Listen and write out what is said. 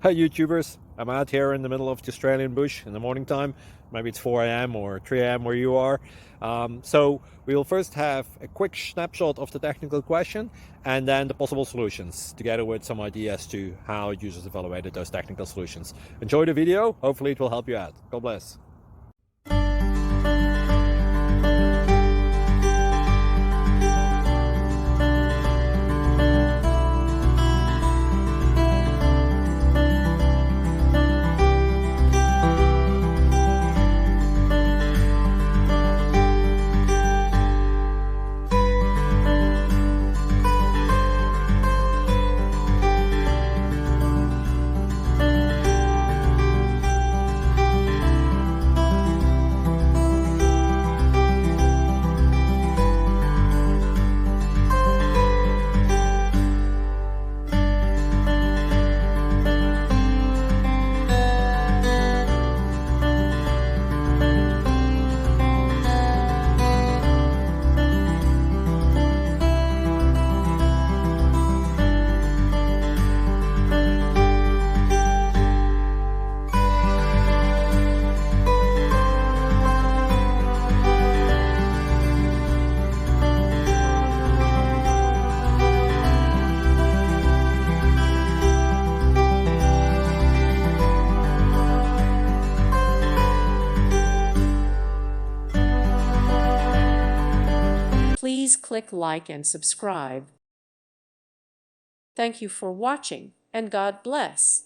Hi YouTubers, I'm out here in the middle of the Australian bush in the morning time. Maybe it's 4 a.m. or 3 a.m. where you are. So we will first have a quick snapshot of the technical question and then the possible solutions, together with some ideas to how users evaluated those technical solutions. Enjoy the video, hopefully it will help you out. God bless. Please click like and subscribe. Thank you for watching, and God bless.